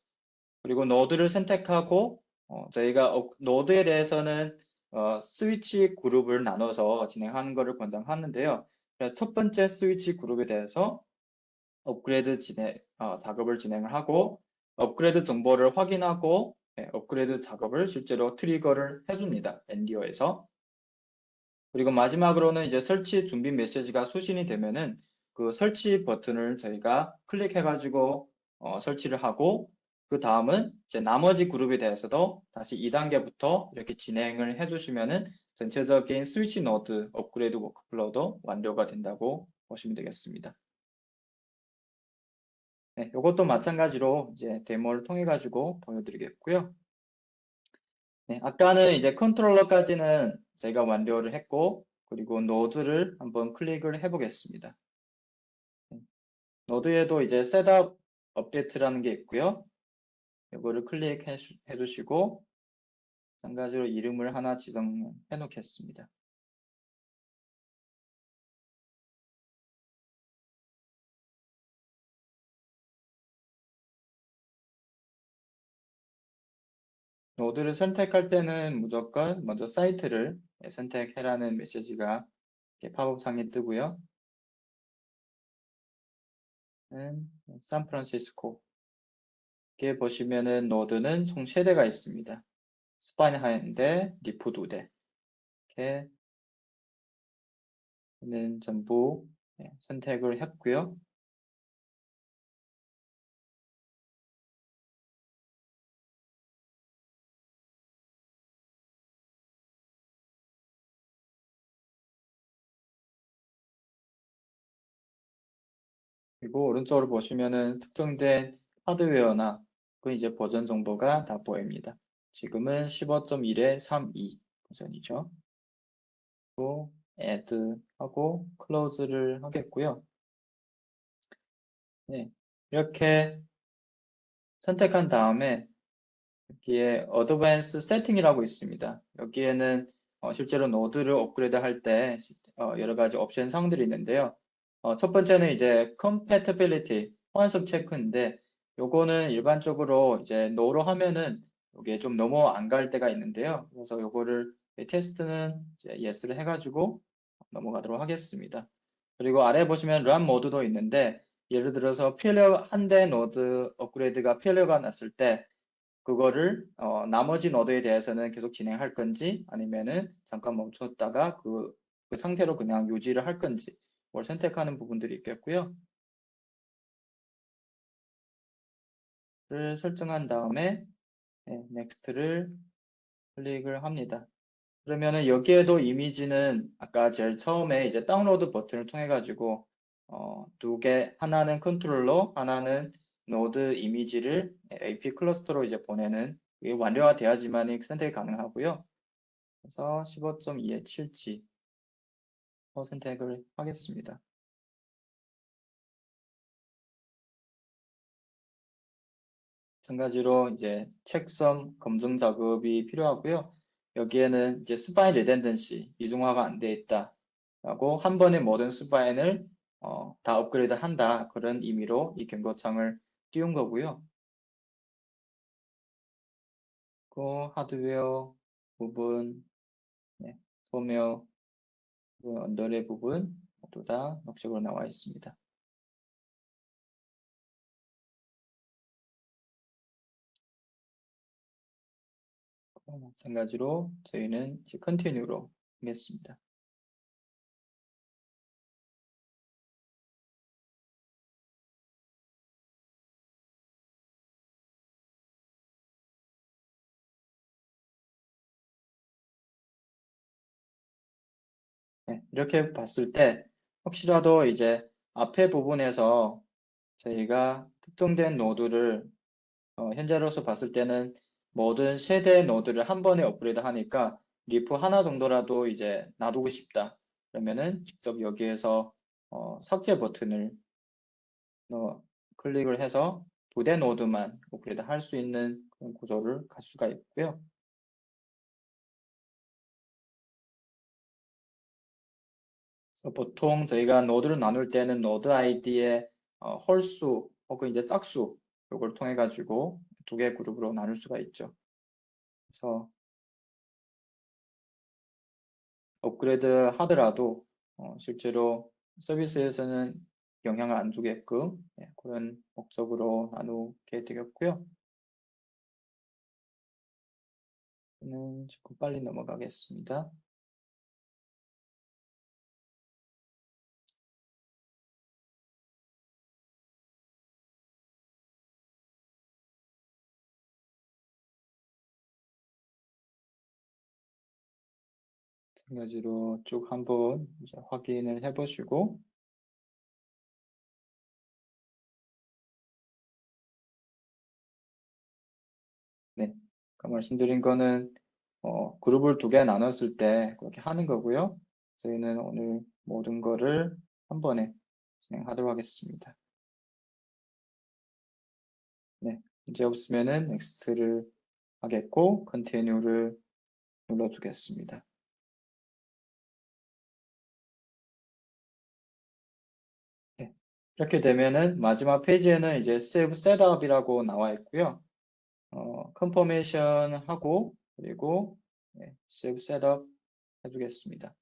그리고 노드를 선택하고 저희가 노드에 대해서는 스위치 그룹을 나눠서 진행하는 것을 권장하는데요. 그래서 첫 번째 스위치 그룹에 대해서 업그레이드 작업을 진행을 하고 업그레이드 정보를 확인하고 업그레이드 작업을 실제로 트리거를 해줍니다. 엔디어에서. 그리고 마지막으로는 이제 설치 준비 메시지가 수신이 되면은 그 설치 버튼을 저희가 클릭해가지고 설치를 하고 그 다음은 이제 나머지 그룹에 대해서도 다시 2단계부터 이렇게 진행을 해주시면은 전체적인 스위치 노드 업그레이드 워크플로우도 완료가 된다고 보시면 되겠습니다. 네, 이것도 마찬가지로 이제 데모를 통해 가지고 보여드리겠고요. 네, 아까는 이제 컨트롤러까지는 제가 완료를 했고, 그리고 노드를 한번 클릭을 해보겠습니다. 네, 노드에도 이제 셋업 업데이트라는 게 있고요. 이거를 클릭해 주시고, 마찬가지로 이름을 하나 지정해 놓겠습니다. 노드를 선택할 때는 무조건 먼저 사이트를 선택해라는 메시지가 팝업 창에 뜨고요. 샌프란시스코. 이렇게 보시면은 노드는 총 3대가 있습니다. 스파인 한 대, 리프 2대. 이렇게는 전부 선택을 했고요. 그리고 오른쪽으로 보시면은 특정된 하드웨어나 그 이제 버전 정보가 다 보입니다. 지금은 15.1에 3.2 버전이죠. 또 add 하고 close를 하겠고요. 네, 이렇게 선택한 다음에 여기에 어드밴스 세팅이라고 있습니다. 여기에는 실제로 노드를 업그레이드 할 때 여러 가지 옵션 사항들이 있는데요. 첫 번째는 이제 compatibility, 호환성 체크인데 요거는 일반적으로 이제 no로 하면은 이게 좀 너무 안 갈 때가 있는데요. 그래서 요거를 테스트는 이제 yes를 해가지고 넘어가도록 하겠습니다. 그리고 아래 보시면 run 모드도 있는데 예를 들어서 한 대 노드 업그레이드가 페일러가 났을 때 그거를 나머지 노드에 대해서는 계속 진행할 건지 아니면은 잠깐 멈췄다가 그 상태로 그냥 유지를 할 건지 뭘 선택하는 부분들이 있겠고요. 를 설정한 다음에 next를 클릭을 합니다. 그러면은 여기에도 이미지는 아까 제일 처음에 이제 다운로드 버튼을 통해 가지고 두 개, 하나는 컨트롤러, 하나는 노드 이미지를 AP 클러스터로 이제 보내는 이게 완료가 돼야지만 선택이 가능하고요. 그래서 15.2에 7지 선택을 하겠습니다. 마찬가지로 이제 책선 검증 작업이 필요하고요. 여기에는 이제 스파인 리덴던시 이중화가 안 돼 있다 라고 한 번에 모든 스파인을 다 업그레이드 한다 그런 의미로 이 경고창을 띄운 거고요. 그 하드웨어 부분, 소묘, 언더레 부분 모두 다 녹색으로 나와 있습니다. 마찬가지로 저희는 이제 컨티뉴로 하겠습니다. 네, 이렇게 봤을 때 혹시라도 이제 앞에 부분에서 저희가 특정된 노드를 현재로서 봤을 때는 모든 세대 노드를 한 번에 업그레이드 하니까 리프 하나 정도라도 이제 놔두고 싶다. 그러면은 직접 여기에서 삭제 버튼을 클릭을 해서 2대 노드만 업그레이드 할 수 있는 그런 구조를 갈 수가 있고요. 그래서 보통 저희가 노드를 나눌 때는 노드 아이디의 홀수 혹은 이제 짝수 이걸 통해 가지고 2개 그룹으로 나눌 수가 있죠. 그래서 업그레이드 하더라도 실제로 서비스에서는 영향을 안 주게끔 그런 목적으로 나누게 되겠고요. 조금 빨리 넘어가겠습니다. 마찬가지로 쭉 한번 이제 확인을 해보시고, 네, 아까 말씀드린 거는 그룹을 2개 나눴을 때 그렇게 하는 거고요. 저희는 오늘 모든 거를 한 번에 진행하도록 하겠습니다. 네, 문제 없으면은 넥스트를 하겠고, 컨티뉴를 눌러주겠습니다. 네, 이렇게 되면은 마지막 페이지에는 이제 Save Setup이라고 나와 있고요. 컨퍼메이션 하고 그리고 Save Setup 해주겠습니다.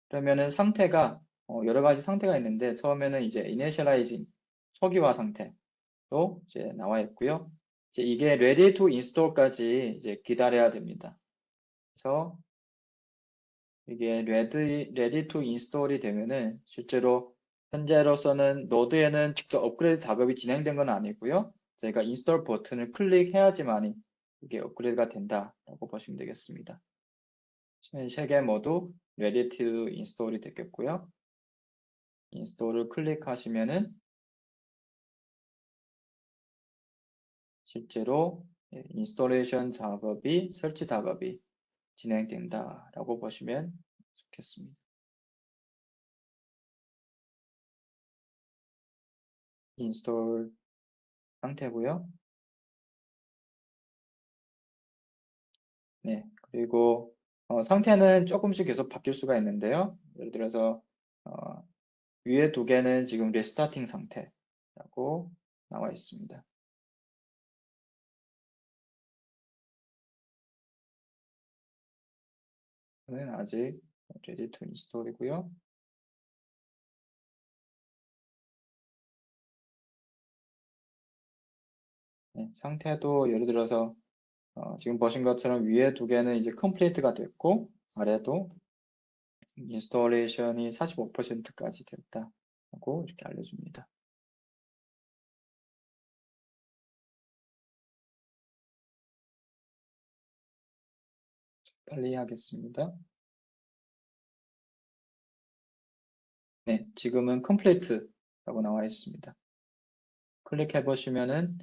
그러면은 상태가 여러 가지 상태가 있는데 처음에는 이제 Initializing 초기화 상태로 이제 나와 있고요. 이제 이게 Ready to Install까지 이제 기다려야 됩니다. 그래서 이게 ready to install이 되면은 실제로 현재로서는 노드에는 직접 업그레이드 작업이 진행된 건 아니고요. 저희가 인스톨 버튼을 클릭해야지만이 이게 업그레이드가 된다라고 보시면 되겠습니다. 3개 모두 ready to install이 됐겠고요. 인스톨을 클릭하시면은 실제로 인스톨레이션 작업이 설치 작업이 진행된다라고 보시면 좋겠습니다. 인스톨 상태고요. 네, 그리고 상태는 조금씩 계속 바뀔 수가 있는데요. 예를 들어서 위에 2개는 지금 리스타팅 상태라고 나와 있습니다. 는 아직 ready to install이고요. 네, 상태도 예를 들어서 지금 보신 것처럼 위에 2개는 이제 complete가 됐고 아래도 인스톨레이션이 45%까지 됐다고 이렇게 알려줍니다. 빨리 하겠습니다. 네, 지금은 complete라고 나와 있습니다. 클릭해 보시면은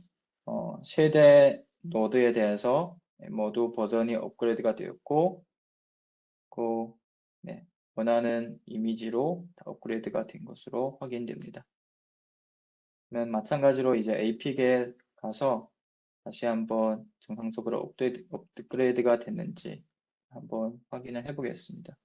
세대 노드에 대해서 모두 버전이 업그레이드가 되었고 네, 원하는 이미지로 다 업그레이드가 된 것으로 확인됩니다. 그러면 마찬가지로 이제 APK에 가서 다시 한번 정상적으로 업그레이드가 됐는지 한번 확인을 해 보겠습니다.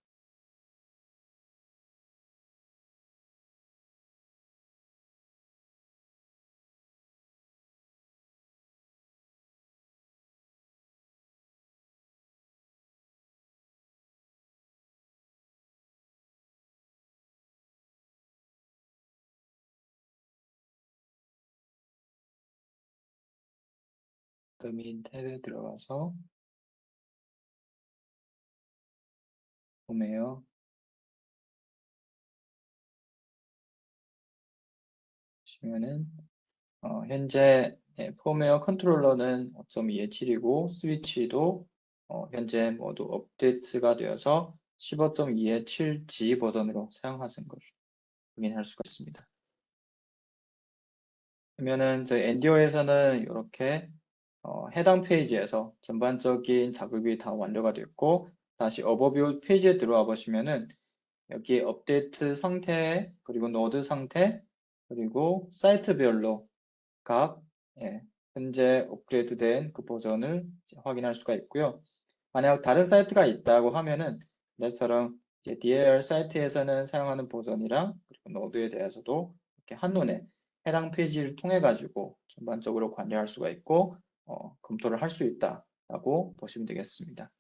admin 탭에 들어가서 홈웨어 보시면은 현재 펌웨어 컨트롤러는 5.227이고 스위치도 현재 모두 업데이트가 되어서 15.227G 버전으로 사용하는 것을 확인할 수가 있습니다. 그러면은 저희 엔디오에서는 이렇게 해당 페이지에서 전반적인 작업이 다 완료가 됐고 다시 오버뷰 페이지에 들어와 보시면은 여기 업데이트 상태, 그리고 노드 상태, 그리고 사이트별로 각 현재 업그레이드된 그 버전을 확인할 수가 있고요. 만약 다른 사이트가 있다고 하면은 이처럼 DLL 사이트에서는 사용하는 버전이랑 그리고 노드에 대해서도 이렇게 한눈에 해당 페이지를 통해 가지고 전반적으로 관리할 수가 있고 검토를 할 수 있다라고 보시면 되겠습니다.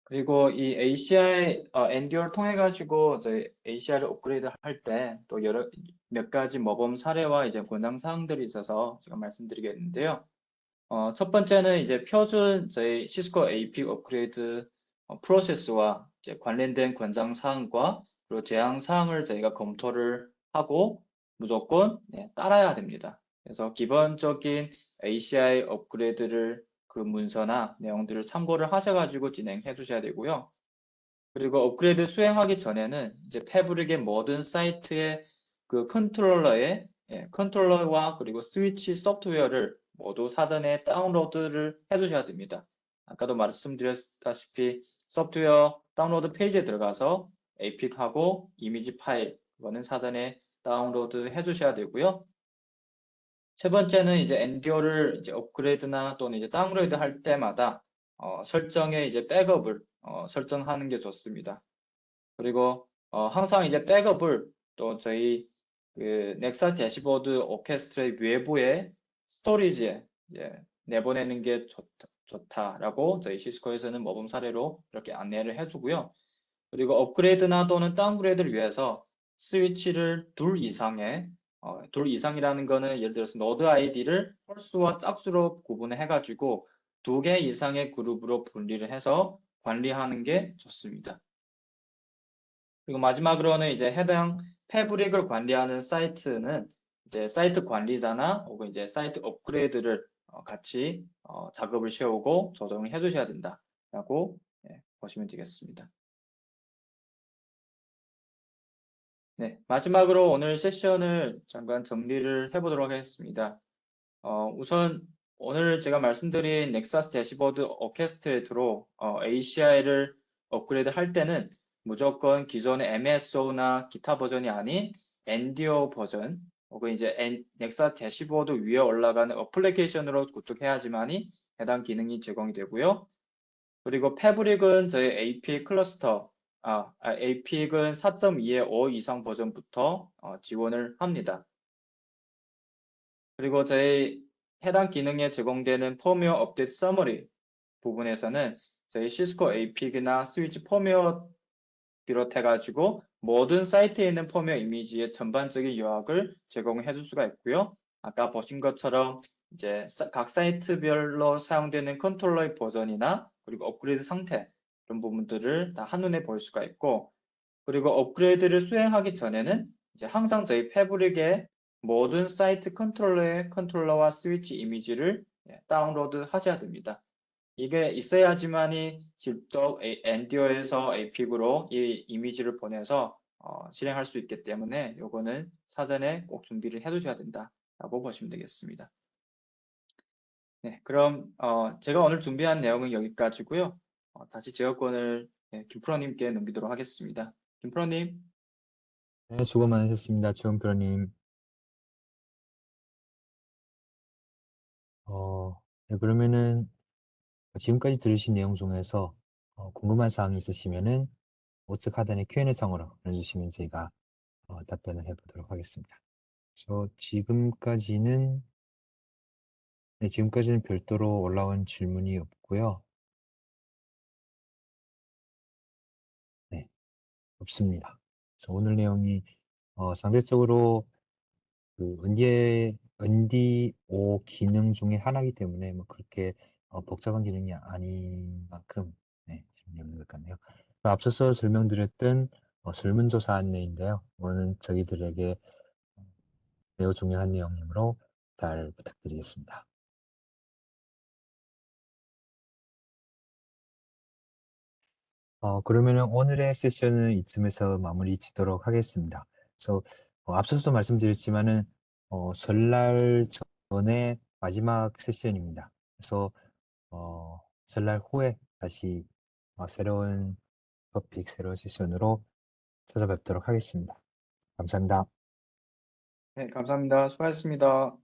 그리고 이 ACI, 엔듀어를 통해 가지고 저희 ACI를 업그레이드 할 때 또 몇 가지 모범 사례와 이제 권장 사항들이 있어서 제가 말씀드리겠는데요. 첫 번째는 이제 표준 저희 시스코 AP 업그레이드 프로세스와 이제 관련된 권장 사항과 그리고 제한 사항을 저희가 검토를 하고 무조건 따라야 됩니다. 그래서 기본적인 ACI 업그레이드를 그 문서나 내용들을 참고를 하셔가지고 진행해 주셔야 되고요. 그리고 업그레이드 수행하기 전에는 이제 패브릭의 모든 사이트의 그 컨트롤러와 그리고 스위치 소프트웨어를 모두 사전에 다운로드를 해 두셔야 됩니다. 아까도 말씀드렸다시피 소프트웨어 다운로드 페이지에 들어가서 APIC하고 이미지 파일, 그거는 사전에 다운로드 해 두셔야 되고요. 세 번째는 이제 엔듀어를 이제 업그레이드나 또는 이제 다운로드 할 때마다 설정에 이제 백업을 설정하는 게 좋습니다. 그리고 항상 이제 백업을 또 저희 그 넥사 대시보드 오케스트레 외부에 스토리지에 이제 내보내는 게 좋다라고 저희 시스코에서는 모범 사례로 이렇게 안내를 해주고요. 그리고 업그레이드나 또는 다운그레이드를 위해서 스위치를 둘 이상이라는 거는 예를 들어서 노드 아이디를 홀수와 짝수로 구분해 가지고 2개 이상의 그룹으로 분리를 해서 관리하는 게 좋습니다. 그리고 마지막으로는 이제 해당 패브릭을 관리하는 사이트는 이제 사이트 관리자나 혹은 이제 사이트 업그레이드를 같이 작업을 세우고 조정을 해 두셔야 된다라고 보시면 되겠습니다. 네, 마지막으로 오늘 세션을 잠깐 정리를 해보도록 하겠습니다. 우선 오늘 제가 말씀드린 넥사스 대시보드 오케스트레이트로 ACI를 업그레이드 할 때는 무조건 기존의 MSO나 기타 버전이 아닌 엔디오 버전 혹은 이제 넥사스 대시보드 위에 올라가는 어플리케이션으로 구축해야지만이 해당 기능이 제공이 되고요. 그리고 패브릭은 저희 API 클러스터, APIC은 4.2의 5 이상 버전부터 지원을 합니다. 그리고 저희 해당 기능에 제공되는 펌웨어 업데이트 서머리 부분에서는 저희 시스코 APIC나 스위치 펌웨어 비롯해가지고 모든 사이트에 있는 펌웨어 이미지의 전반적인 요약을 제공해 줄 수가 있고요. 아까 보신 것처럼 이제 각 사이트별로 사용되는 컨트롤러의 버전이나 그리고 업그레이드 상태 이런 부분들을 다 한눈에 볼 수가 있고, 그리고 업그레이드를 수행하기 전에는 이제 항상 저희 패브릭의 모든 사이트 컨트롤러와 스위치 이미지를 다운로드 하셔야 됩니다. 이게 있어야지만이 직접 엔디어에서 APIC으로 이 이미지를 보내서 실행할 수 있기 때문에 요거는 사전에 꼭 준비를 해 두셔야 된다라고 보시면 되겠습니다. 네, 그럼 제가 오늘 준비한 내용은 여기까지고요. 다시 제어권을 김프로님께 넘기도록 하겠습니다. 김프로님. 네, 수고 많으셨습니다. 최은표님. 네, 그러면은 지금까지 들으신 내용 중에서 궁금한 사항이 있으시면은 우측 하단의 Q&A 창으로 보내주시면 저희가 답변을 해보도록 하겠습니다. 그래서 지금까지는 별도로 올라온 질문이 없고요. 네, 없습니다. 그래서 오늘 내용이 상대적으로 그 NDO 기능 중에 하나이기 때문에 뭐 그렇게 복잡한 기능이 아닌 만큼 질문이 없는 것 같네요. 앞서서 설명드렸던 설문조사 안내인데요. 오늘은 저희들에게 매우 중요한 내용이므로 잘 부탁드리겠습니다. 그러면은 오늘의 세션은 이쯤에서 마무리 짓도록 하겠습니다. 그래서 앞서서 말씀드렸지만은 설날 전에 마지막 세션입니다. 그래서 설날 후에 다시 새로운 토픽, 새로운 세션으로 찾아뵙도록 하겠습니다. 감사합니다. 네, 감사합니다. 수고하셨습니다.